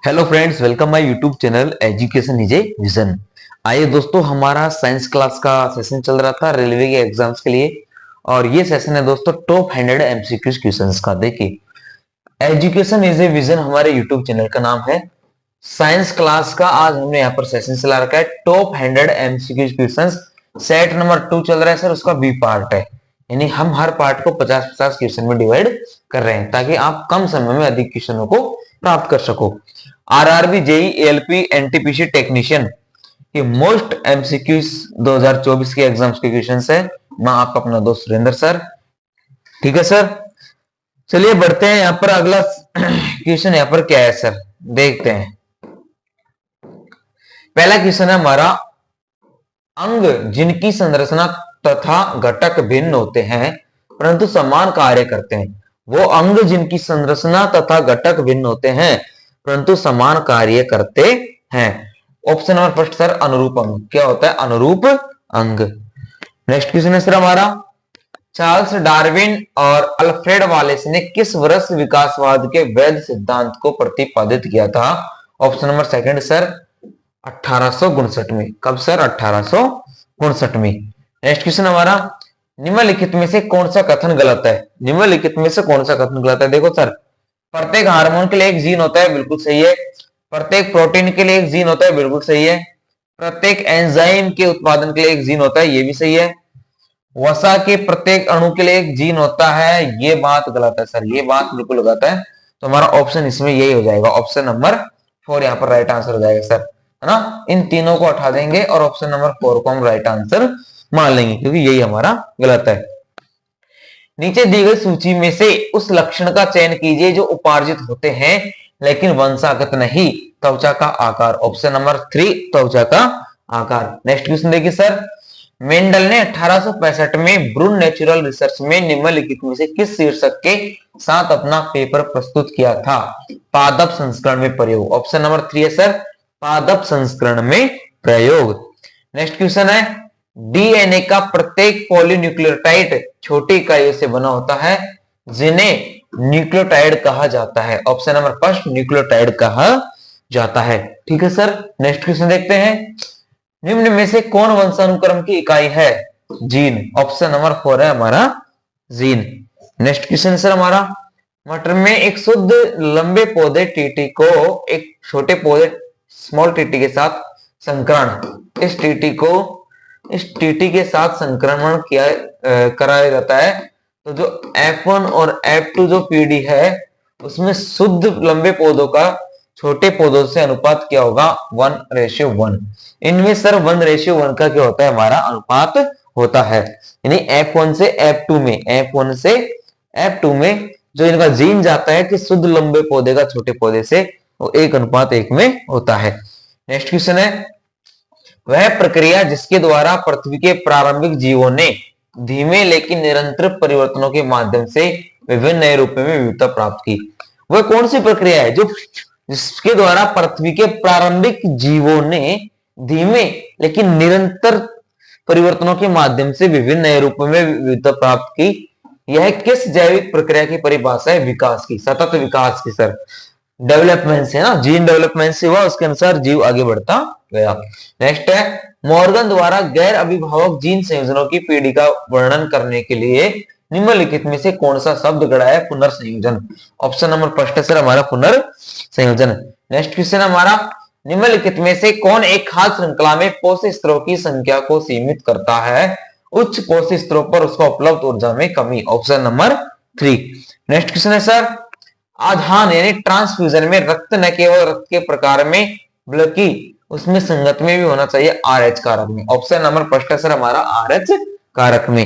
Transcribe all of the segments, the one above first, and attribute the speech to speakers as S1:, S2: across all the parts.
S1: Hello friends, welcome my YouTube channel education is a vision. आइए दोस्तों, हमारा science class का सेशन चल रहा था रेलवे के एग्जाम्स के लिए। और ये सेशन है दोस्तों टॉप 100 एमसीक्यूज क्वेश्चंस का। देखिए, एजुकेशन इज ए विजन हमारे यूट्यूब चैनल का नाम है। साइंस क्लास का आज हमने यहाँ पर सेशन चला रखा है top 100 MCQs questions. Set number 2 चल रहा है सर, उसका बी पार्ट है। यानी हम हर पार्ट को 50-50 क्वेश्चन में डिवाइड कर रहे हैं ताकि आप कम समय में अधिक क्वेश्चनों को प्राप्त कर सको। RRB, JE, LP, NTPC technician, ये मोस्ट एमसीक्यूज 2024 के एग्जाम्स के क्वेश्चन है। मैं आपका अपना दोस्त सुरेंद्र सर। ठीक है सर, चलिए बढ़ते हैं। यहाँ पर अगला क्वेश्चन यहाँ पर क्या है सर, देखते हैं। पहला क्वेश्चन है हमारा, अंग जिनकी संरचना तथा घटक भिन्न होते हैं परंतु समान कार्य करते हैं। वो अंग जिनकी संरचना तथा घटक भिन्न होते हैं परंतु समान कार्य करते हैं। ऑप्शन नंबर फर्स्ट सर, अनुरूप अंग। क्या होता है अनुरूप अंग? नेक्स्ट क्वेश्चन है सर हमारा, चार्ल्स डार्विन और अल्फ्रेड वालेस ने किस वर्ष विकासवाद के वैध सिद्धांत को प्रतिपादित किया था? ऑप्शन नंबर सेकंड सर, 1859 में। कब सर? 1859 में। नेक्स्ट क्वेश्चन हमारा, निम्नलिखित में से कौन सा कथन गलत है? निम्नलिखित में से कौन सा कथन गलत है? देखो सर, प्रत्येक हार्मोन के लिए एक जीन होता है, बिल्कुल सही है। प्रत्येक प्रोटीन के लिए एक जीन होता है, बिल्कुल सही है। प्रत्येक एंजाइम के उत्पादन के लिए एक जीन होता है, ये भी सही है। वसा के प्रत्येक अणु के लिए एक जीन होता है, ये बात गलत है सर, ये बात बिल्कुल गलत है। तो हमारा ऑप्शन इसमें यही हो जाएगा, ऑप्शन नंबर 4 यहाँ पर राइट आंसर हो जाएगा सर, है ना। इन तीनों को हटा देंगे और ऑप्शन नंबर 4 को हम राइट आंसर मान लेंगे क्योंकि यही हमारा गलत है। नीचे दी गई सूची में से उस लक्षण का चयन कीजिए जो उपार्जित होते हैं लेकिन वंशागत नहीं। त्वचा का आकार। ऑप्शन नंबर 3, त्वचा का आकार। नेक्स्ट क्वेश्चन देखिए सर, मेंडल ने 1865 में ब्रून नेचुरल रिसर्च में निम्नलिखित में से किस शीर्षक के साथ अपना पेपर प्रस्तुत किया था? पादप संस्करण में प्रयोग। ऑप्शन नंबर 3 है सर, पादप संस्करण में प्रयोग। नेक्स्ट क्वेश्चन है, डीएनए का प्रत्येक पॉलीन्यूक्लियोटाइड छोटी इकाइयों से बना होता है जिन्हें न्यूक्लियोटाइड कहा जाता है। ऑप्शन नंबर फर्स्ट, न्यूक्लियोटाइड कहा जाता है। ठीक है सर, नेक्स्ट क्वेश्चन देखते हैं, निम्न में से कौन वंशानुक्रम की इकाई है? जीन। ऑप्शन नंबर 4 है हमारा जीन। नेक्स्ट क्वेश्चन सर हमारा, मटर में एक शुद्ध लंबे पौधे टीटी को एक छोटे पौधे स्मॉल टीटी के साथ संकरण, इस टीटी के साथ संक्रमण किया कराया जाता है। तो जो F1 और F2 जो पीढ़ी है उसमें शुद्ध लंबे पौधों का छोटे पौधों से अनुपात क्या होगा? 1:1। इनमें सर 1:1 का क्या होता है? हमारा अनुपात होता है। यानी F1 से F2 में, F1 से F2 में जो इनका जीन जाता है कि शुद्ध लंबे पौधे का छोटे पौधे से, वो 1:1 में होता है। नेक्स्ट क्वेश्चन है, वह प्रक्रिया जिसके द्वारा पृथ्वी के प्रारंभिक जीवों ने धीमे लेकिन निरंतर परिवर्तनों के माध्यम से विभिन्न नए रूपों में विविधता प्राप्त की, वह कौन सी प्रक्रिया है जो जिसके द्वारा पृथ्वी के प्रारंभिक जीवों ने धीमे लेकिन निरंतर परिवर्तनों के माध्यम से विभिन्न नए रूपों में विविधता प्राप्त की? यह किस जैविक प्रक्रिया की परिभाषा है? विकास की, सतत विकास की सर। डेवलपमेंट से ना, जीन डेवलपमेंट से हुआ, उसके अनुसार जीव आगे बढ़ता गया। नेक्स्ट है, मॉर्गन द्वारा गैर अभिभावक जीन संयोजनों की पीढ़ी का वर्णन करने के लिए निम्नलिखित में से कौन सा शब्द गढ़ा है? पुनर्संयोजन। ऑप्शन नंबर फर्स्ट है सर हमारा पुनर्संयोजन। नेक्स्ट क्वेश्चन हमारा, निम्नलिखित में से कौन एक खाद्य श्रृंखला में पोषक स्तरों की संख्या को सीमित करता है? उच्च पोषक स्तरों पर उसका उपलब्ध ऊर्जा में कमी। Option number 3। नेक्स्ट क्वेश्चन है सर, आधान यानी ट्रांसफ्यूजन में रक्त न केवल रक्त के प्रकार में बल्कि उसमें संगत में भी होना चाहिए RH कारक में। ऑप्शन नंबर फर्स्ट है सर हमारा RH कारक में।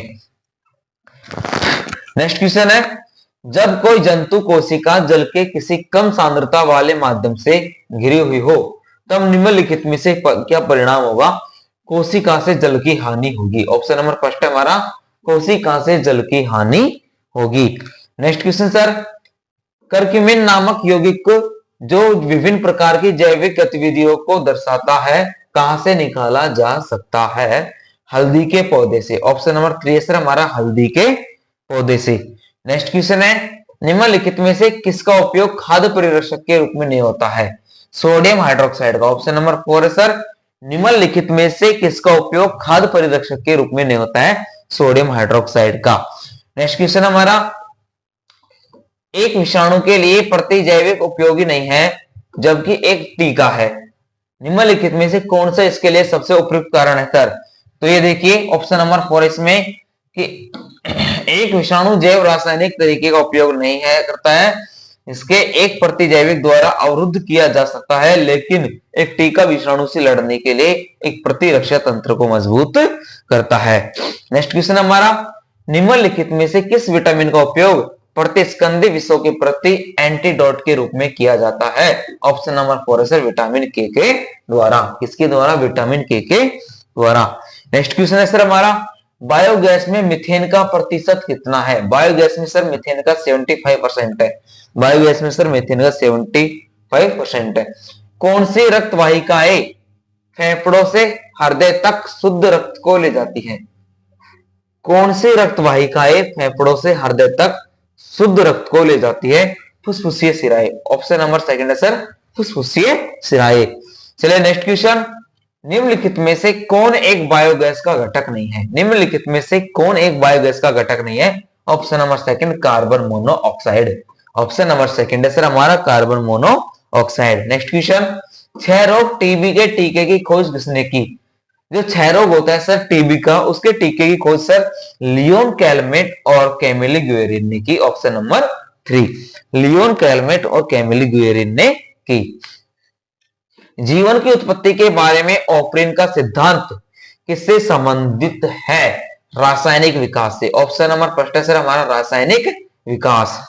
S1: नेक्स्ट क्वेश्चन है, जब कोई जंतु कोशिका जल के किसी कम सांद्रता वाले माध्यम से घिरी हुई हो तब निम्नलिखित में से क्या परिणाम होगा? कोशिका से जल की हानि होगी। ऑप्शन नंबर फर्स्ट है हमारा, कोशिका से जल की हानि होगी। नेक्स्ट क्वेश्चन सर, कर्क्यूमिन नामक यौगिक जो विभिन्न प्रकार की जैविक गतिविधियों को दर्शाता है कहां से निकाला जा सकता है? हल्दी के पौधे से। ऑप्शन नंबर 3 सर हमारा हल्दी के पौधे से। नेक्स्ट क्वेश्चन है, निम्नलिखित में से किसका उपयोग खाद्य परिरक्षक के रूप में नहीं होता है? सोडियम हाइड्रोक्साइड का। ऑप्शन नंबर 4 है सर, निम्नलिखित में से किसका उपयोग खाद्य परिरक्षक के रूप में नहीं होता है? सोडियम हाइड्रोक्साइड का। नेक्स्ट क्वेश्चन हमारा, एक विषाणु के लिए प्रतिजैविक उपयोगी नहीं है जबकि एक टीका है, निम्नलिखित में से कौन सा इसके लिए सबसे उपयुक्त कारण है सर? तो ये देखिए ऑप्शन नंबर 4 इसमें कि एक विषाणु जैव रासायनिक तरीके का उपयोग नहीं है करता है, इसके एक प्रतिजैविक द्वारा अवरुद्ध किया जा सकता है, लेकिन एक टीका विषाणु से लड़ने के लिए एक प्रतिरक्षा तंत्र को मजबूत करता है। नेक्स्ट क्वेश्चन हमारा, निम्नलिखित में से किस विटामिन का उपयोग प्रतिस्कंदी विषों के प्रति एंटीडोट के रूप में किया जाता है? ऑप्शन नंबर 4 है सर, विटामिन के द्वारा। किसके द्वारा? विटामिन के द्वारा। नेक्स्ट क्वेश्चन है सर हमारा, बायोगैस में मीथेन का प्रतिशत कितना है? बायोगैस में सर मीथेन का 75% है। बायोगैस में सर मीथेन का 75% है। कौन सी रक्त वाहिकाएं फेफड़ों से हृदय तक शुद्ध रक्त को ले जाती है? कौन सी रक्त वाहिकाएं फेफड़ों से हृदय तक शुद्ध रक्त को ले जाती है? फुसफुसीय सिराएं। ऑप्शन नंबर 2 है सर, फुसफुसीय सिराएं। चलिए नेक्स्ट क्वेश्चन, निम्नलिखित में से कौन एक बायोगैस का घटक नहीं है? निम्नलिखित में से कौन एक बायोगैस का घटक नहीं है? Option number 2 carbon monoxide. Option number 2 है सर हमारा कार्बन मोनोऑक्साइड। नेक्स्ट क्वेश्चन, क्षय रोग टीबी के टीके की खोज किसने की? जो क्षय रोग होता है सर टीबी का, उसके टीके की खोज सर लियोन कैलमेट और कैमिली गुएरिन ने की। ऑप्शन नंबर 3, लियोन कैलमेट और कैमिली गुएरिन ने की। जीवन की उत्पत्ति के बारे में ऑपरेन का सिद्धांत किससे संबंधित है? रासायनिक विकास से। ऑप्शन नंबर 1 है सर हमारा रासायनिक विकास।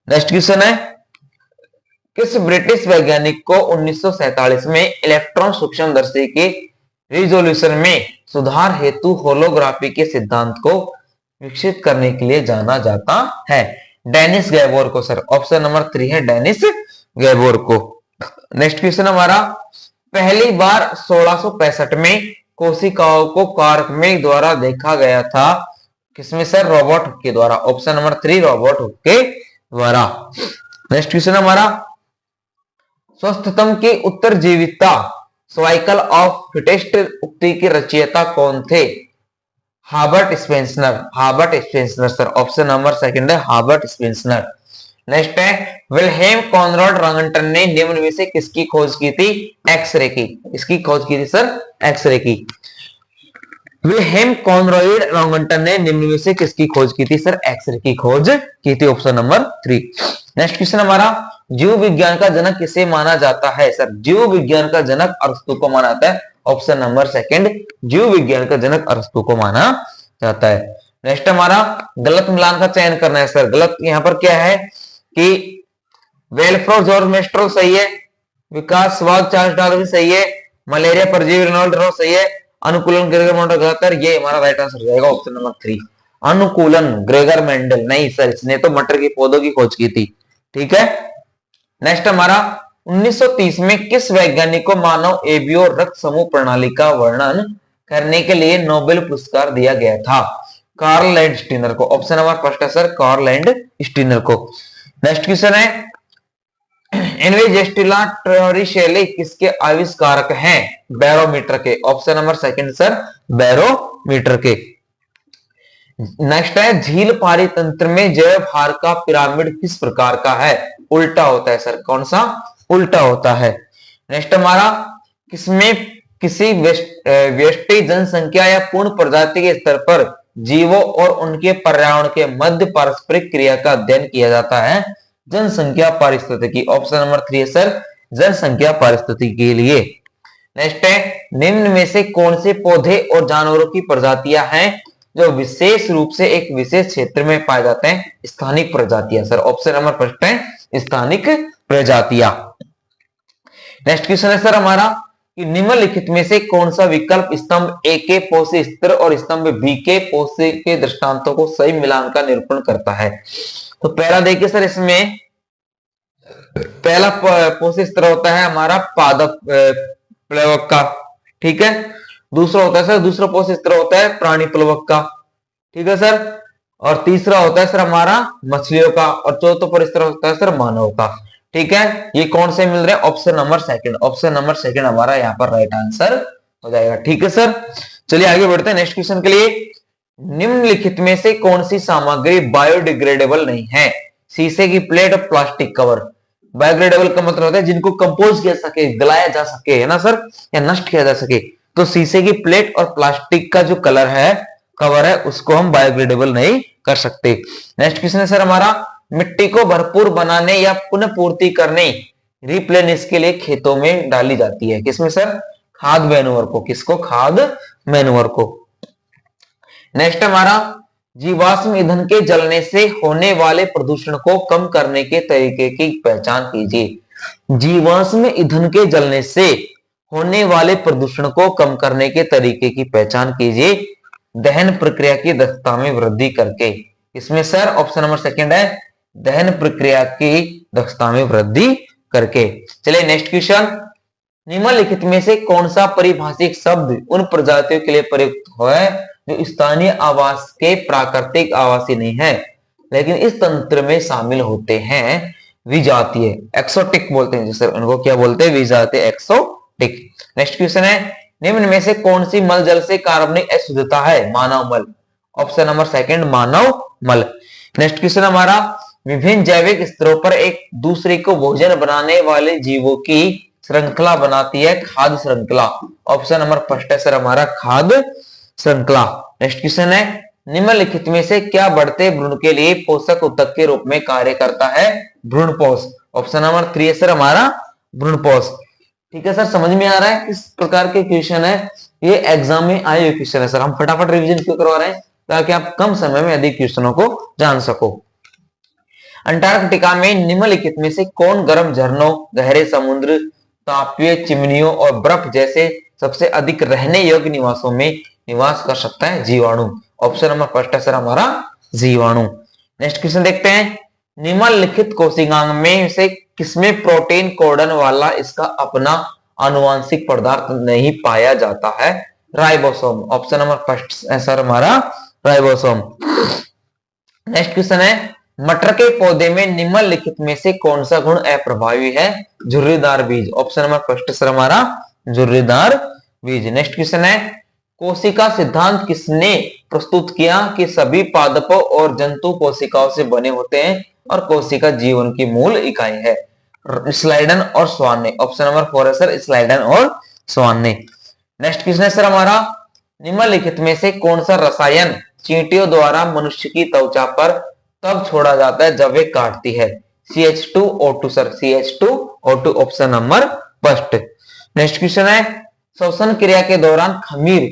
S1: नेक्स्ट क्वेश्चन है, किस ब्रिटिश वैज्ञानिक को 1947 में इलेक्ट्रॉन सूक्ष्मदर्शी के रिजोल्यूशन में सुधार हेतु होलोग्राफी के सिद्धांत को विकसित करने के लिए जाना जाता है? डेनिस गैबोर को सर। ऑप्शन नंबर 3 है डेनिस गैबोर को। नेक्स्ट क्वेश्चन हमारा, पहली बार 1665 में कोशिकाओं को कारक में द्वारा देखा गया था, किसमें सर? रॉबर्ट हुक के द्वारा। ऑप्शन नंबर 3 रॉबर्ट हुक के द्वारा। नेक्स्ट क्वेश्चन हमारा, स्वस्थतम की उत्तरजीविता सर्वाइकल ऑफ फिटेस्ट उक्ति के रचयिता कौन थे? हार्बर्ट Spencer. हार्बर्ट Spencer sir. Option number 2 है हार्बर्ट स्पेंसर। नेक्स्ट है, विल्हेम कॉनराड रॉन्गटन ने निम्न में से किसकी खोज की थी? एक्सरे की। इसकी खोज की थी सर एक्सरे की। विल्हेम कॉनराड रॉन्गटन ने निम्न में से किसकी खोज की थी सर? एक्सरे की खोज की थी। Option number 3। नेक्स्ट क्वेश्चन हमारा, जीव विज्ञान का जनक किसे माना जाता है सर? जीव विज्ञान का जनक अरस्तु को माना जाता है। ऑप्शन नंबर 2 जीव विज्ञान का जनक अरस्तु को माना जाता है। नेक्स्ट हमारा, गलत मिलान का चयन करना है सर। गलत यहाँ पर क्या है कि वेलफ्रो जॉर्ज मेस्ट्रो सही है, विकास स्वाद चार्ल्स डार्विन सही है, मलेरिया परजीवी रेनॉल्ड रो सही है, अनुकूलन ग्रेगर मेंडल गलत है। ये हमारा राइट आंसर जाएगा ऑप्शन नंबर 3 अनुकूलन ग्रेगर मेंडल। नहीं सर, इसने तो मटर के पौधों की खोज की थी। ठीक है। नेक्स्ट हमारा, 1930 में किस वैज्ञानिक को मानव एबियो रक्त समूह प्रणाली का वर्णन करने के लिए नोबेल पुरस्कार दिया गया था? कार्ल लैंड स्टीनर को। ऑप्शन नंबर 1 है सर कार्ल लैंड स्टीनर को। नेक्स्ट क्वेश्चन है, इन्वेजेस्टिला टोरिसेली किसके आविष्कारक हैं? बैरोमीटर के। ऑप्शन नंबर 2 सर बैरोमीटर के। नेक्स्ट है, झील पारी तंत्र में जैव भार का पिरामिड किस प्रकार का है? उल्टा होता है सर। कौन सा? उल्टा होता है। नेक्स्ट हमारा, किसमें किसी व्यष्टि जनसंख्या या पूर्ण प्रजाति के स्तर पर जीवों और उनके पर्यावरण के मध्य पारस्परिक क्रिया का अध्ययन किया जाता है? जनसंख्या पारिस्थितिकी। ऑप्शन नंबर 3 है सर जनसंख्या पारिस्थितिकी के लिए। नेक्स्ट है, निम्न में से कौन से पौधे और जानवरों की प्रजातियां हैं जो विशेष रूप से एक विशेष क्षेत्र में पाए जाते हैं? स्थानिक प्रजातियां सर। ऑप्शन नंबर 1 है स्थानिक प्रजातियां। नेक्स्ट क्वेश्चन है सर हमारा कि निम्नलिखित में से कौन सा विकल्प स्तंभ ए के पोषी स्तर और स्तंभ बी के पोषी के दृष्टांतों को सही मिलान का निरूपण करता है? तो पहला देखिए सर, इसमें पहला पोषी स्तर होता है हमारा पादप प्लवक का। ठीक है। दूसरा होता है सर, दूसरा पोषी स्तर होता है प्राणी प्लवक का। ठीक है सर। और तीसरा होता है सर हमारा मछलियों का, और चौथा परिसर होता है सर मानव का। ठीक है, ये कौन से मिल रहे हैं? Option number second, option number second हमारा यहाँ पर राइट आंसर हो जाएगा। ठीक है सर, चलिए आगे बढ़ते हैं नेक्स्ट क्वेश्चन के लिए। निम्नलिखित में से कौन सी सामग्री बायोडिग्रेडेबल नहीं है? शीशे की प्लेट और प्लास्टिक कवर। बायोडिग्रेडेबल का मतलब होता है जिनको कंपोज किया सके, गलाया जा सके, है ना सर, या नष्ट किया जा सके। तो शीशे की प्लेट और प्लास्टिक का जो कलर है, कवर है, उसको हम बायोडिग्रेडेबल नहीं कर सकते। नेक्स्ट क्वेश्चन है सर हमारा, मिट्टी को भरपूर बनाने या पुनः पूर्ति करने, रिप्लेनिश के लिए खेतों में डाली जाती है। किसमें सर? खाद मैन्योर को। किसको? खाद मैन्योर को। नेक्स्ट हमारा, जीवाश्म ईंधन के जलने से होने वाले प्रदूषण को कम करने के तरीके की पहचान कीजिए। जीवाश्म ईंधन के जलने से होने वाले प्रदूषण को कम करने के तरीके की पहचान कीजिए। दहन प्रक्रिया की दक्षता में वृद्धि करके। इसमें सर ऑप्शन नंबर सेकंड है, दहन प्रक्रिया की दक्षता में वृद्धि करके। चलिए नेक्स्ट क्वेश्चन, निम्नलिखित में से कौन सा परिभाषिक शब्द उन प्रजातियों के लिए प्रयुक्त है जो स्थानीय आवास के प्राकृतिक आवासी नहीं है लेकिन इस तंत्र में शामिल होते हैं? विजातीय, एक्सोटिक बोलते हैं जिसे, उनको क्या बोलते हैं? विजातीय, एक्सोटिक। नेक्स्ट क्वेश्चन है, निम्न में से कौन सी मल जल से कार्बनिक अशुद्धता है? मानव मल। ऑप्शन नंबर सेकंड, मानव मल। नेक्स्ट क्वेश्चन हमारा, विभिन्न जैविक स्तरों पर एक दूसरे को भोजन बनाने वाले जीवों की श्रृंखला बनाती है खाद्य श्रृंखला। ऑप्शन नंबर फर्स्ट है सर हमारा खाद्य श्रृंखला। नेक्स्ट क्वेश्चन है, निम्नलिखित में से क्या बढ़ते भ्रूण के लिए पोषक ऊतक के रूप में कार्य करता है? भ्रूणपोष। ऑप्शन नंबर 3 है सर हमारा भ्रूणपोष। ठीक है सर, समझ में आ रहा है किस प्रकार के क्वेश्चन है? ये एग्जाम में आए हुए क्वेश्चन है सर। हम फटाफट रिवीजन क्यों करवा रहे हैं? ताकि आप कम समय में अधिक क्वेश्चनों को जान सको। अंटार्कटिका में निम्नलिखित में से कौन गर्म झरनों, गहरे समुद्र, तापीय चिमनियों और बर्फ जैसे सबसे अधिक रहने योग्य निवासों में निवास कर सकता है? जीवाणु। ऑप्शन नंबर फर्स्ट है सर हमारा जीवाणु। नेक्स्ट क्वेश्चन देखते हैं, निम्नलिखित कोशिकांग में से किसमें प्रोटीन कोडन वाला इसका अपना आनुवांशिक पदार्थ नहीं पाया जाता है? राइबोसोम। ऑप्शन नंबर फर्स्ट है सर हमारा राइबोसोम। नेक्स्ट क्वेश्चन है, मटर के पौधे में निम्नलिखित में से कौन सा गुण अप्रभावी है? झुर्रीदार बीज। ऑप्शन नंबर फर्स्ट सर हमारा झुर्रीदार बीज। नेक्स्ट क्वेश्चन है, कोशिका सिद्धांत किसने प्रस्तुत किया कि सभी पादपों और जंतु कोशिकाओं से बने होते हैं और कोशिका जीवन की मूल इकाई है? स्लाइडन और स्वान ने। ऑप्शन नंबर 4 है सर स्लाइडन और स्वान ने। नेक्स्ट क्वेश्चन है सर हमारा, निम्नलिखित में से कौन सा रसायन चींटियों द्वारा मनुष्य की त्वचा पर तब छोड़ा जाता है जब वे काटती है? CH2O2 sir, CH2O2। Option number first. Next question है, श्वसन क्रिया के दौरान खमीर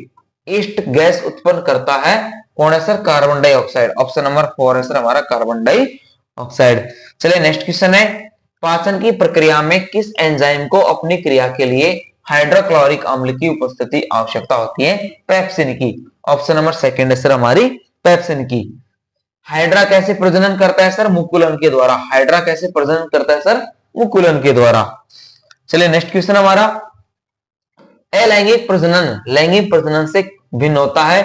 S1: ईस्ट गैस उत्पन्न करता है? कौन है sir? Carbon dioxide. Option number 4 है सर हमारा कार्बन डाइऑक्साइड। चलिए नेक्स्ट क्वेश्चन है, पाचन की प्रक्रिया में किस एंजाइम को अपनी क्रिया के लिए हाइड्रोक्लोरिक अम्ल की उपस्थिति आवश्यकता होती है? पेप्सिन की। ऑप्शन नंबर सेकंड है सर हमारी पेप्सिन की। हाइड्रा कैसे प्रजनन करता है सर? मुकुलन के द्वारा। हाइड्रा कैसे प्रजनन करता है सर? मुकुलन के द्वारा। चलिए नेक्स्ट क्वेश्चन हमारा, अलैंगिक प्रजनन लैंगिक प्रजनन से भिन्न होता है।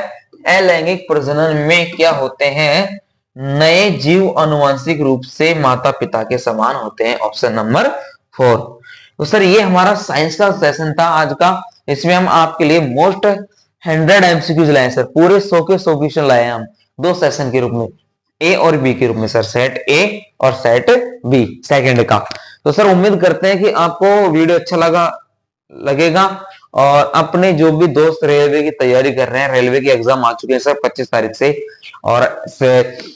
S1: अलैंगिक प्रजनन में क्या होते हैं? नए जीव आनुवंशिक रूप से माता पिता के समान होते हैं। Option number 4। तो सर ये हमारा साइंस का सेशन था आज का। इसमें हम आपके लिए मोस्ट 100 MCQs लाए सर, पूरे 100 के 100 क्वेश्चन लाए हम 2 सेशन के रूप में, ए और बी के रूप में सर, सेट ए और सेट बी सेकंड का। तो सर उम्मीद करते हैं कि आपको वीडियो अच्छा लगेगा और अपने जो भी दोस्त रेलवे की तैयारी कर रहे हैं, रेलवे के एग्जाम आ चुके हैं सर 25 तारीख से, और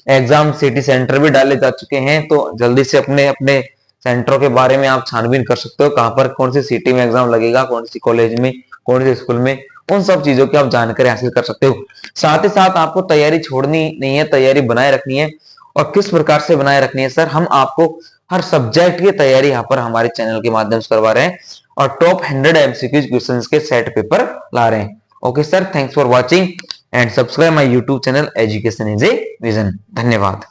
S1: एग्जाम सिटी सेंटर भी डाले जा चुके हैं। तो जल्दी से अपने अपने सेंटरों के बारे में आप छानबीन कर सकते हो, कहां पर कौन सी सिटी में एग्जाम लगेगा, कौन सी कॉलेज में, कौन सी स्कूल में, उन सब चीजों की आप जानकारी हासिल कर सकते हो। साथ ही साथ आपको तैयारी छोड़नी नहीं है, तैयारी बनाए रखनी है। और किस प्रकार से बनाए रखनी है सर? हम आपको हर सब्जेक्ट की तैयारी यहाँ पर हमारे चैनल के माध्यम से करवा रहे हैं और टॉप 100 MCQ क्वेश्चंस के सेट पेपर ला रहे हैं। Okay sir, thanks for watching and subscribe my YouTube channel education is a vision. धन्यवाद।